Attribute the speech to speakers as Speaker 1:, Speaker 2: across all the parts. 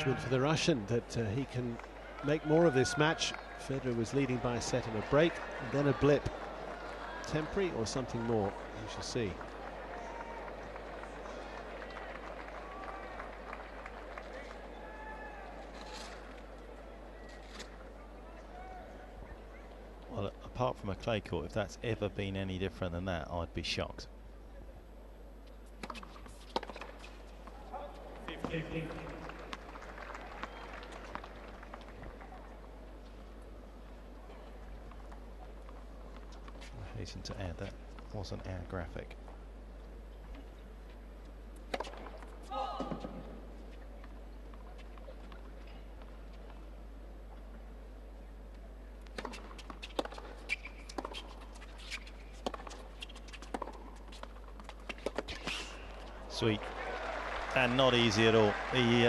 Speaker 1: encouragement for the Russian that he can make more of this match. Federer was leading by a set and a break, and then a blip. Temporary or something more, we shall see.
Speaker 2: Well, apart from a clay court, if that's ever been any different than that, I'd be shocked.
Speaker 3: 15.
Speaker 2: I hasten to add that wasn't our graphic. Sweet. And not easy at all. He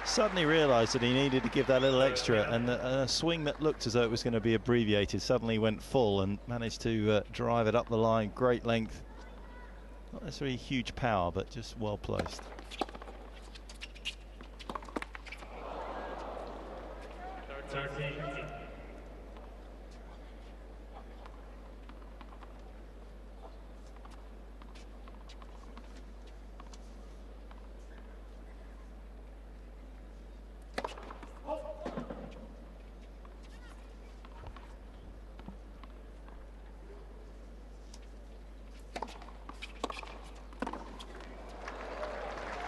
Speaker 2: suddenly realised that he needed to give that little extra, and a swing that looked as though it was going to be abbreviated suddenly went full and managed to drive it up the line. Great length. Not necessarily huge power, but just well placed.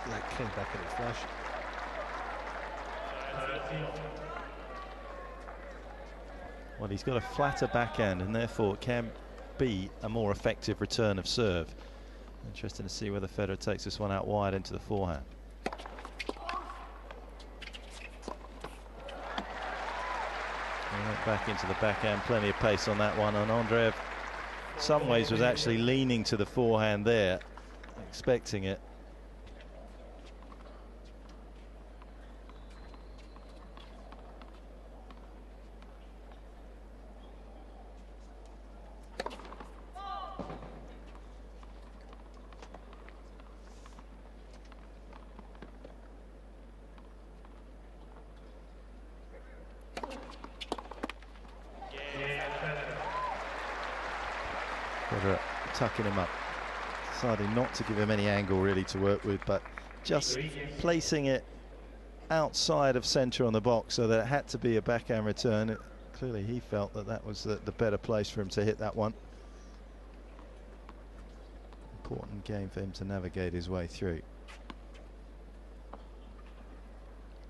Speaker 1: That came back in a flash.
Speaker 2: Well, he's got a flatter backhand and therefore can be a more effective return of serve. Interesting to see whether Federer takes this one out wide into the forehand. He went back into the backhand, plenty of pace on that one, and Andreev in some ways was actually leaning to the forehand there, expecting it. Federer tucking him up, deciding not to give him any angle really to work with, but just placing it outside of centre on the box so that it had to be a backhand return. Clearly he felt that that was the better place for him to hit that one. Important game for him to navigate his way through.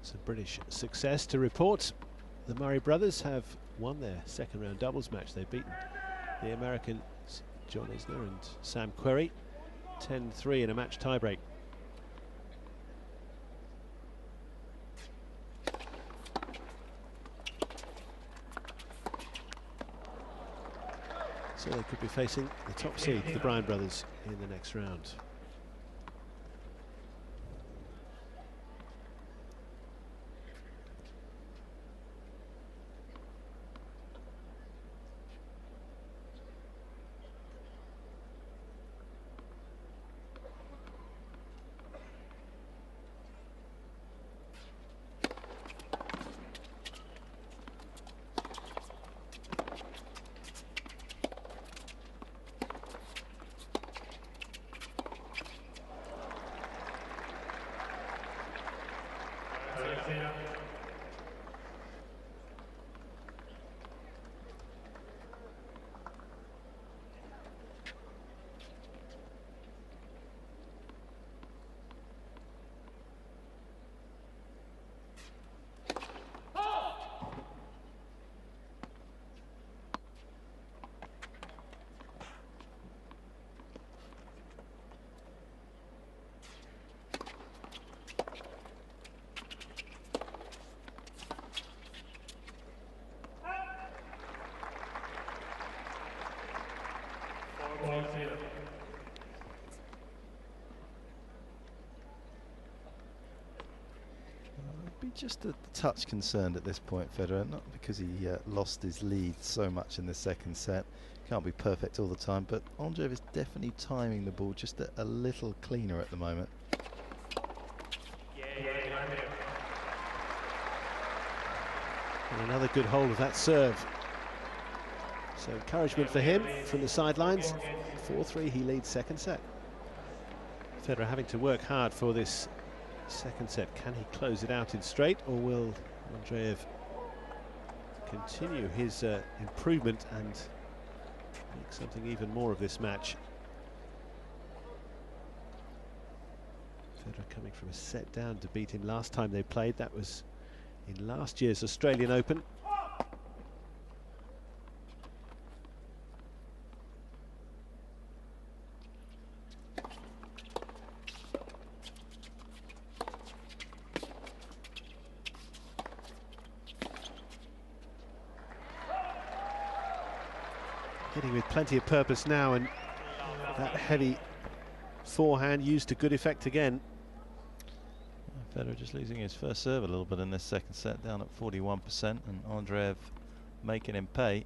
Speaker 1: It's a British success to report. The Murray brothers have won their second round doubles match. They've beaten the Americans John Isner and Sam Querrey 10-3 in a match tiebreak. So they could be facing the top seed, the Bryan brothers, in the next round.
Speaker 2: Be just a touch concerned at this point, Federer, not because he lost his lead so much in the second set. Can't be perfect all the time, but Andreev is definitely timing the ball just a little cleaner at the moment.
Speaker 1: And another good hold of that serve. So encouragement for him from the sidelines. 4-3, he leads second set. Federer having to work hard for this second set. Can he close it out in straight, or will Andreev continue his improvement and make something even more of this match? Federer coming from a set down to beat him last time they played. That was in last year's Australian Open. Hitting with plenty of purpose now, and that heavy forehand used to good effect again.
Speaker 2: Federer just losing his first serve a little bit in this second set, down at 41%, and Andreev making him pay.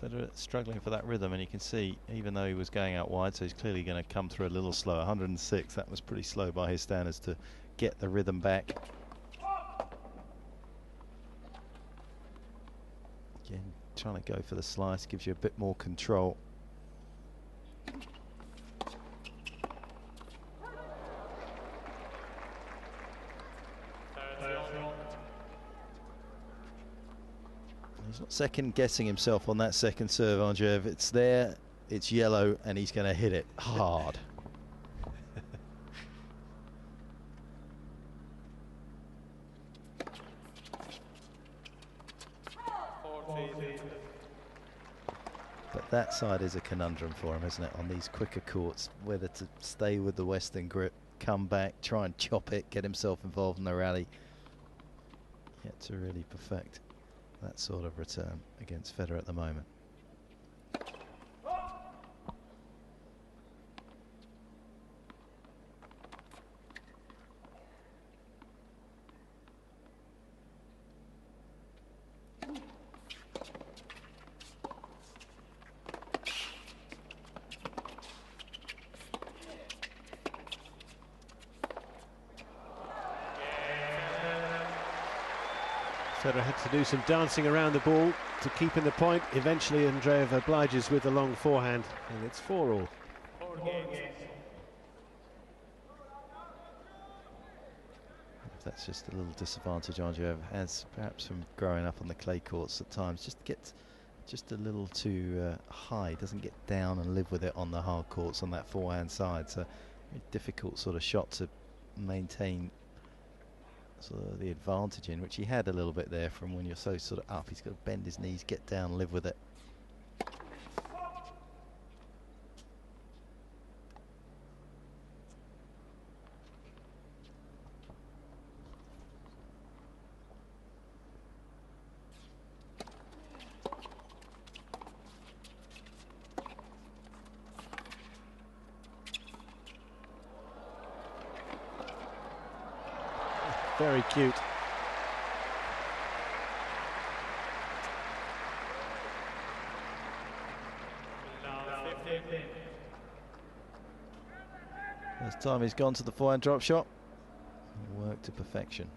Speaker 2: Federer struggling for that rhythm, and you can see, even though he was going out wide, so he's clearly going to come through a little slow. 106, that was pretty slow by his standards to get the rhythm back. Again, trying to go for the slice gives you a bit more control. He's not second guessing himself on that second serve, Andreev. It's there, it's yellow, and he's going to hit it hard. But that side is a conundrum for him, isn't it, on these quicker courts, whether to stay with the Western grip, come back, try and chop it, get himself involved in the rally. Yet to really perfect that sort of return against Federer at the moment.
Speaker 1: Federer had to do some dancing around the ball to keep in the point. Eventually Andreev obliges with the long forehand, and it's 4-all.
Speaker 2: That's just a little disadvantage Andreev has, perhaps from growing up on the clay courts at times. Just gets just a little too high, doesn't get down and live with it on the hard courts on that forehand side. So a difficult sort of shot to maintain sort of the advantage in, which he had a little bit there from when you're so sort of up. He's got to bend his knees, get down, live with it.
Speaker 1: Very cute.
Speaker 2: First time he's gone to the forehand drop shot. Worked to perfection.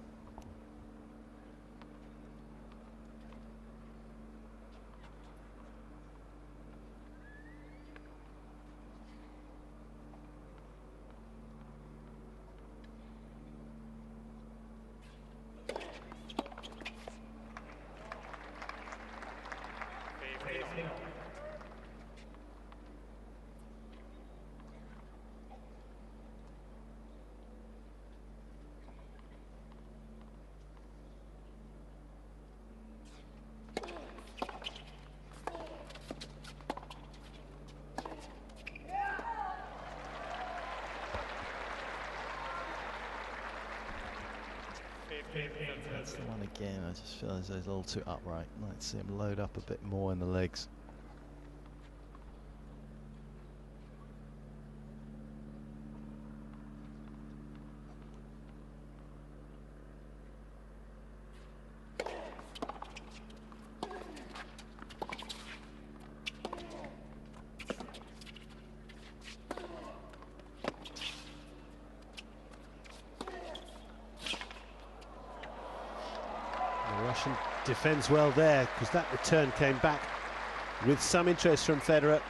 Speaker 2: That's the one again. I just feel as though it's a little too upright. I'd like to see him load up a bit more in the legs.
Speaker 1: Russian defends well there, because that return came back with some interest from Federer.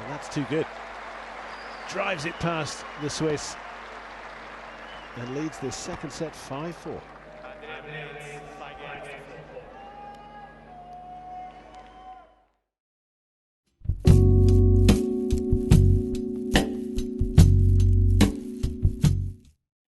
Speaker 1: That's too good. Drives it past the Swiss and leads this second set 5-4.